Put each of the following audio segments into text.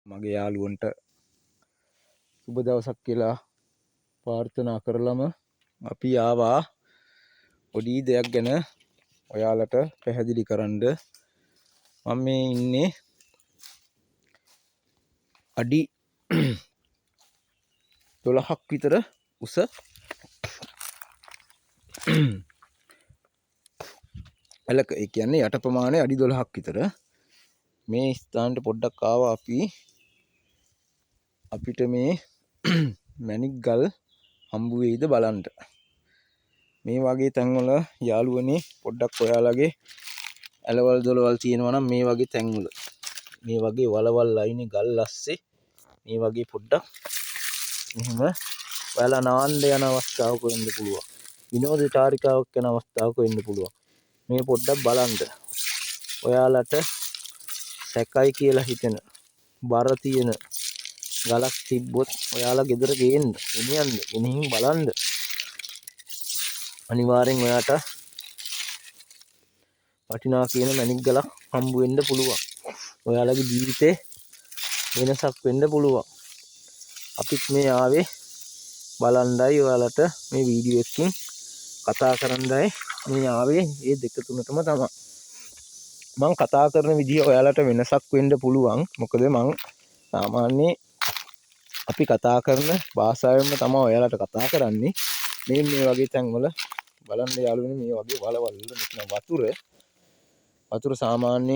මගේ යාළුවන්ට සුබ දවසක් කියලා ප්‍රාර්ථනා කරලම අපි ආවා පොඩි දෙයක් ගැන ඔයාලට පැහැදිලි කරන්න. මම මේ ඉන්නේ අඩි 12ක් විතර උස ඇලක, ඒ කියන්නේ යට ප්‍රමාණය අඩි 12ක් විතර. මේ ස්ථානට පොඩ්ඩක් ආවා අපිට මේ මැණික් ගල් හම්බ වෙයිද බලන්න. මේ වගේ තැන්වල යාළුවනේ පොඩ්ඩක් ඔයාලගේ ඇලවල් දොලවල් තියෙනවා නම් මේ වගේ තැන්වල මේ වගේ වලවල් අයිනේ ගල් ඇස්සේ මේ වගේ පොඩ්ඩක් මෙහෙම ඔයාලා නාන්න යන අවස්ථාවක වෙන්න පුළුවන්. විනෝද චාරිකාවක් යන අවස්ථාවක වෙන්න පුළුවන්. මේ පොඩ්ඩක් බලන්න. ඔයාලට සැකයි කියලා හිතෙන බර තියෙන ගලක් තිබ්බොත් ඔයාලා ගෙදර ගේන්න, ගෙනියන්න, ගෙනිහින් බලන්න. අනිවාර්යෙන් ඔයාට වටිනා කියන මැණික් ගලක් හම්බ වෙන්න පුළුවන්. ඔයාලගේ ජීවිතේ වෙනසක් වෙන්න පුළුවන්. අපිත් මේ ආවේ බලන්නයි ඔයාලට මේ වීඩියෝ එකකින් කතා කරන්නයි මේ ආවේ. මේ දෙක තුනටම තමයි මම කතා කරන විදිය ඔයාලට වෙනසක් වෙන්න පුළුවන්. මොකද මම සාමාන්‍යයෙන් අපි කතා කරන භාෂාවෙන්ම තමයි ඔයාලට කතා කරන්නේ. මේ වගේ තැන්වල බලන්න යාළුවනේ, මේ වගේ වලවල් වල මෙතන වතුර සාමාන්‍ය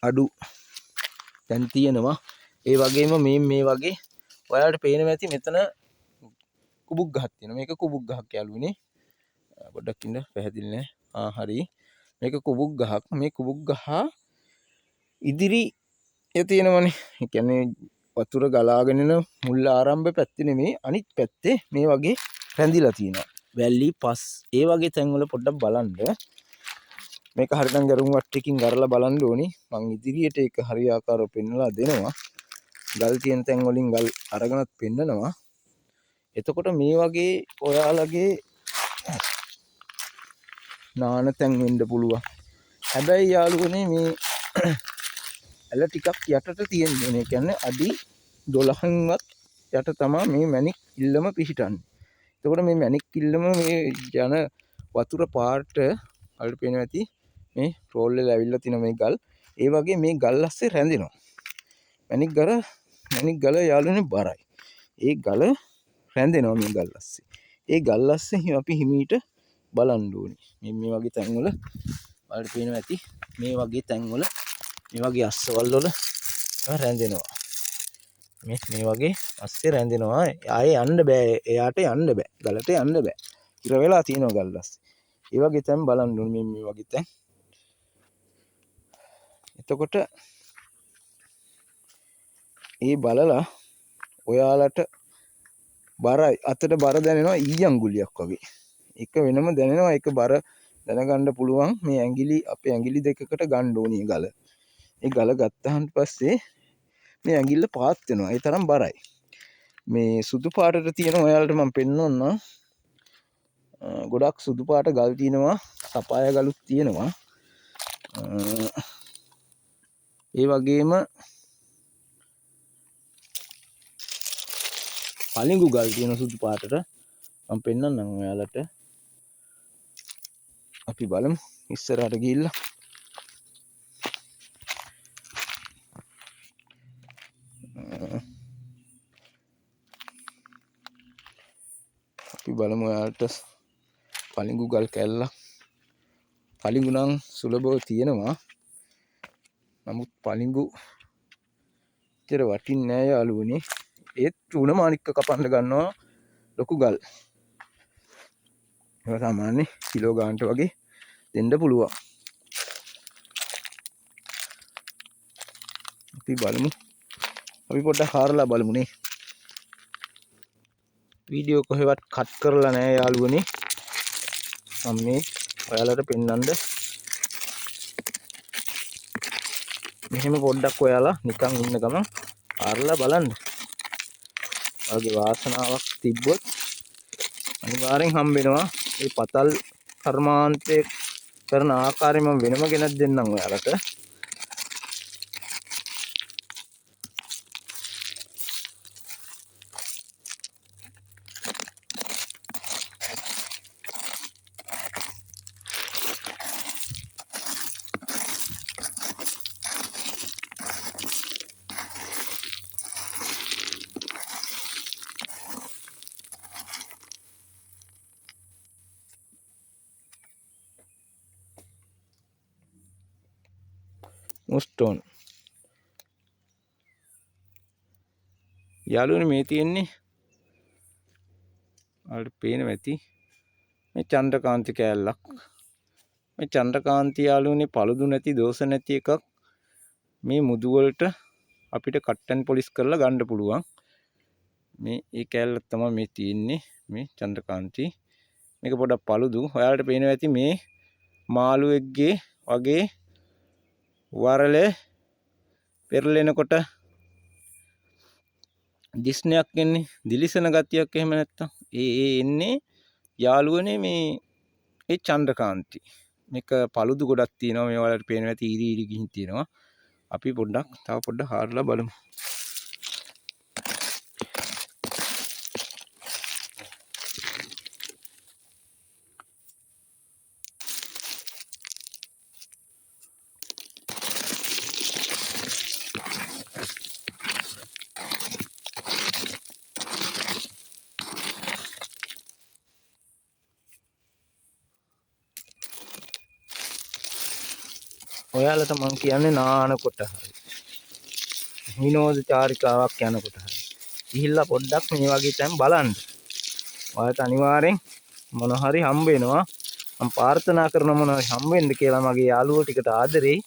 අඩු දැන් තියෙනවා. ඒ වගේම මේ වගේ ඔයාලට පේනවා ඇති මෙතන කුබුක් ගහක් තියෙනවා. මේක කුබුක් ගහක් යාළුවනේ. පොඩ්ඩක් ඉන්න පැහැදිලි නෑ. හරි. මේක කුබුක් ගහක්. මේ කුබුක් ගහ ඉදිරියේ තියෙනවනේ. ඒ කියන්නේ වතුර ගලාගෙන එන මුල් ආරම්භ පැත්තේ නෙමෙයි, අනිත් පැත්තේ මේ වගේ රැඳිලා තියෙනවා. වැලි පස් ඒ වගේ තැන්වල පොඩ්ඩක් බලන්න. මේක හරියටම ගරුම් වට්ටකින් ගරලා බලන්න ඕනි. මං ඉදිරියට ඒක හරියාකාරව පෙන්නලා දෙනවා. ගල් තියෙන තැන් වලින් ගල් අරගෙනත් පෙන්නනවා. එතකොට මේ වගේ ඔයාලගේ නාන තැන් වෙන්න පුළුවන්. හැබැයි යාළුවනේ මේ ඇල ටිකක් යටට තියෙන්නේ. ඒ කියන්නේ අඩි 12න්වත් යට තමයි මේ මැණික් ඉල්ලම පිහිටන්නේ. එතකොට මේ මැණික් ඉල්ලම මේ යන වතුර පාට වලට පේනවා ඇති. මේ රෝල් වල ඇවිල්ලා තියෙන මේ ගල්. ඒ වගේ මේ ගල් ඇස්සේ රැඳෙනවා. මැණික් ගල යාළුවනේ බරයි. ඒ ගල රැඳෙනවා මේ ගල් ඇස්සේ. ඒ ගල් ඇස්සේ අපි හිමීට බලන්න ඕනේ. මේ වගේ තැන්වල වලට පේනවා ඇති. මේ වගේ තැන්වල මේ වගේ අස්සවල් වල රැඳෙනවා. මේ වගේ අස්සේ රැඳෙනවා. ආයේ යන්න බෑ. එයාට යන්න බෑ. ගලට යන්න බෑ. ඉර වෙලා තියෙනවා ගල් අස්සේ. ඒ වගේ තැන් බලන්න ඕනේ. මේ වගේ තැන්. එතකොට ඒ බලලා ඔයාලට බරයි, අතට බර දැනෙනවා ඊයංගුලියක් වගේ. එක වෙනම දැනෙනවා. ඒක බර දැනගන්න පුළුවන්. මේ අපේ ඇඟිලි දෙකකට ගන්න ඕනේ ගල. ඒ ගල ගත්තාන් පස්සේ මේ ඇඟිල්ල පාත් වෙනවා. ඒ තරම් බරයි. මේ සුදු පාටට තියෙන ඔයාලට මම පෙන්වන්නම්. ගොඩක් සුදු පාට ගල් තියෙනවා. සපාය ගලුත් තියෙනවා. ඒ වගේම පලිඟු ගල් තියෙන සුදු පාටට මම පෙන්වන්නම් ඔයාලට. අපි බලමු ඉස්සරහට ගිහිල්ලා. අපි බලමු ඔයාලට පලිඟු ගල් කැල්ලක්. පලිඟු නම් සුලභව තියෙනවා. නමුත් පලිඟු ඉතර වටින්නේ නෑ යාළුවනේ. ඒත් චූන මාණික්ක කපන්න ගන්නවා ලොකු ගල්. ඒක සාමාන්‍ය කිලෝ ගානට වගේ දෙන්න පුළුවන්. අපි බලමු. අපි පොඩ්ඩක් හාරලා බලමුනේ. වීඩියෝ කොහෙවත් කට් කරලා නෑ යාළුවනේ. මම මේ ඔයාලට පෙන්වන්න මෙහෙම පොඩ්ඩක් ඔයාලා නිකන් ඉන්න ගමන් හාරලා බලන්න. ඔයාගේ වාසනාවක් තිබ්බොත් අනිවාර්යෙන් හම්බ වෙනවා. මේ පතල් කර්මාන්තයේ කරන ආකාරය මම වෙනම ගෙනත් දෙන්නම් ඔයාලට. මුස්ටෝන් යාළුවනේ මේ තියෙන්නේ ඔයාලට පේනවා ඇති මේ චන්ද්‍රකාන්ති කෑල්ලක්. මේ චන්ද්‍රකාන්ති යාළුවනේ පළුදු නැති දෝෂ නැති එකක්. මේ මුදු වලට අපිට කට් ඇන් පොලිෂ් කරලා ගන්න පුළුවන්. මේ ඒ කෑල්ලක් තමයි මේ තියෙන්නේ මේ චන්ද්‍රකාන්ති. මේක පොඩක් පළුදු. ඔයාලට පේනවා ඇති මේ මාළුවෙක්ගේ වගේ වරලේ පෙරලෙනකොට දිස්නයක් එන්නේ, දිලිසෙන ගතියක් එහෙම නැත්තම් ඒ එන්නේ යාළුවනේ මේ ඒ චන්ද්‍රකාන්ති. මේක පළුදු ගොඩක් තියෙනවා. මේ වලට පේනවා ඇති ඉරි ඉරි ගිහින් තියෙනවා. අපි පොඩ්ඩක් තව පොඩ්ඩක් හාරලා බලමු. ඔයාලට මම කියන්නේ නානකොට හරි විනෝද චාරිකාවක් යනකොට හරි ගිහිල්ලා පොඩ්ඩක් මේ වගේ තැන් බලන්න. ඔයාලට අනිවාර්යෙන් මොන හරි හම්බ වෙනවා. මම ප්‍රාර්ථනා කරන මොන හරි හම්බ වෙන්න කියලා මගේ යාළුවෝ ටිකට ආදරෙයි.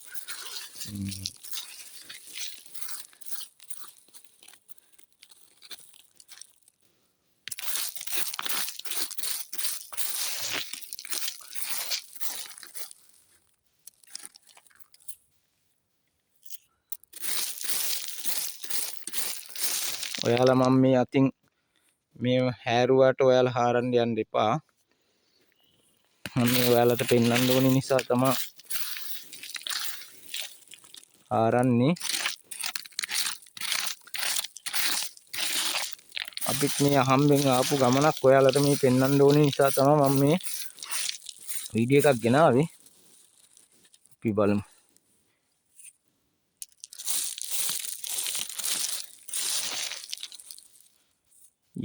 ඔයාලා මම මේ අතින් මේ හැරුවාට ඔයාලා හාරන්න යන්න එපා. මම ඔයාලට පෙන්වන්න ඕන නිසා තමයි හාරන්නේ. අපිත් මේ අහම්බෙන් ආපු ගමනක් ඔයාලට මේ පෙන්වන්න ඕන නිසා තමයි මම මේ වීඩියෝ එකක් ගෙනාවේ. අපි බලමු.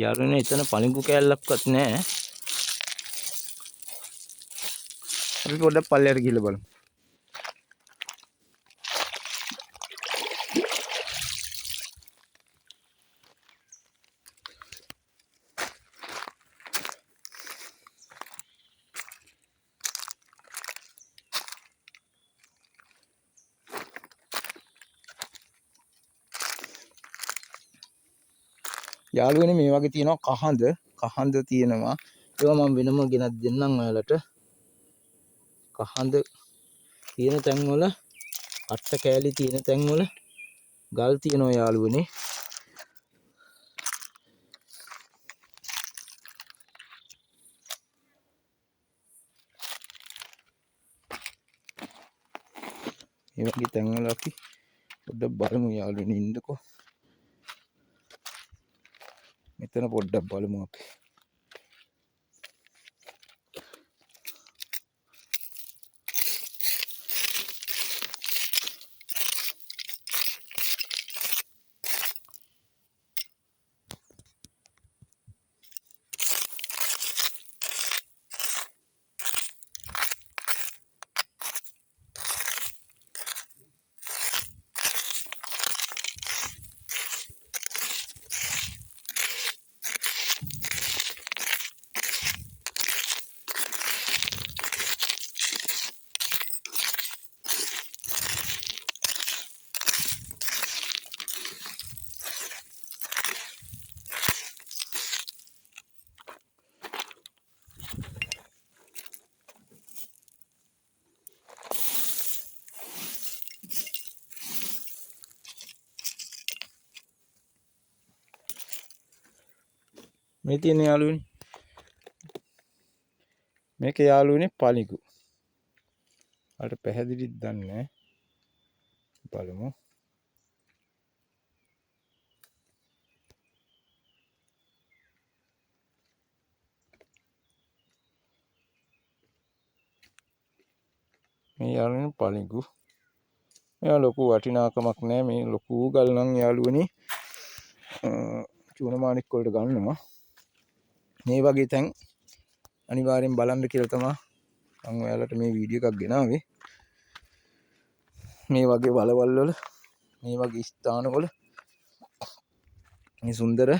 යාළුවනේ එතන පණිගු කෑල්ලක්වත් නැහැ. අපි පොඩ්ඩක් පල්ලෙහාට ගිහලා බලමු. යාළුවනේ මේ වගේ තියෙනවා කහඳ තියෙනවා. ඒවා මම වෙනම ගෙනත් දෙන්නම් ඔයාලට. කහඳ තියෙන තැන් වල අට්ට කෑලි තියෙන තැන් වල ගල් තියෙනවා යාළුවනේ. මේ වගේ තැන් වල අපි පොඩ්ඩක් බලමු යාළුවනේ ඉන්නකෝ. මෙතන පොඩ්ඩක් බලමු අපි. මේ තියෙන යාළුවනේ මේක යාළුවනේ පණිගු. අර පැහැදිලිද දන්නේ බලමු. මේ යාළුවනේ පලිඟු. මෙයා ලොකු වටිනාකමක් නැහැ. මේ ලොකු ගල් නම් යාළුවනේ චූන මාණික් වලට ගන්නවා. මේ වගේ තැන් අනිවාර්යෙන් බලන්න කියලා තමයි මම ඔයාලට මේ වීඩියෝ එකක් ගෙනාවේ. මේ වගේ වලවල් වල මේ වගේ ස්ථානවල මේ සුන්දර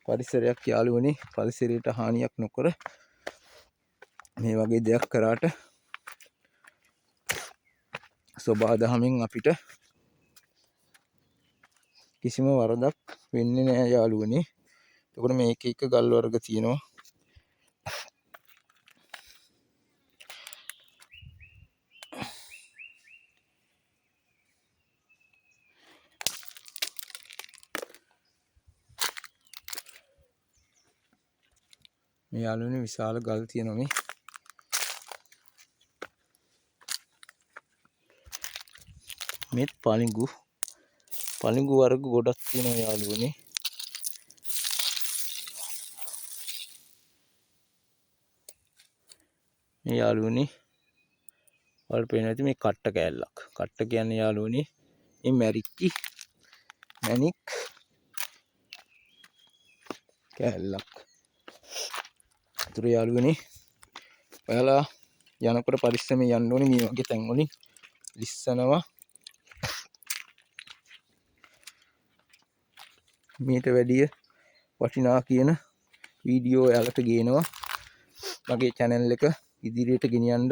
පරිසරයක් යාළුවනේ පරිසරයට හානියක් නොකර මේ වගේ දෙයක් කරාට සෝබා දහමින් අපිට කිසිම වරදක් වෙන්නේ නැහැ යාළුවනේ. එතකොට මේක එක ගල් වර්ග තියෙනවා. මේ යාළුවනේ විශාල ගල් තියෙනවා මේ. මේ පලිඟු වර්ග ගොඩක් තියෙනවා යාළුවනේ. මේ යාළුවනේ වල පේන ඇති මේ කට්ට කෑල්ලක්. කට්ට කියන්නේ යාළුවනේ මේ මැණික් කෑල්ලක්. ඒතර යාළුවනේ ඔයාලා යනකොට පරිස්සමෙන් යන්න ඕනේ. මේ වගේ තැන් වලින් ලිස්සනවා. මීට වැඩිය වටිනා කියන වීඩියෝ ඔයාලට ගේනවා. මගේ channel එක ඉදිරියට ගෙනියන්න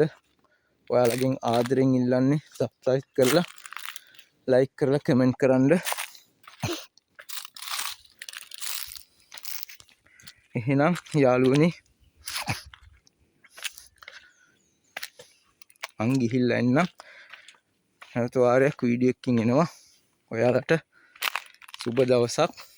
ඔයාලගෙන් ආදරෙන් ඉල්ලන්නේ subscribe කරලා like කරලා comment කරන්න. එහෙනම් යාළුවනේ මං ගිහිල්ලා එන්නම්. නැවත වාරයක් වීඩියෝ එකකින් එනවා. ඔයාලට සුබ දවසක්.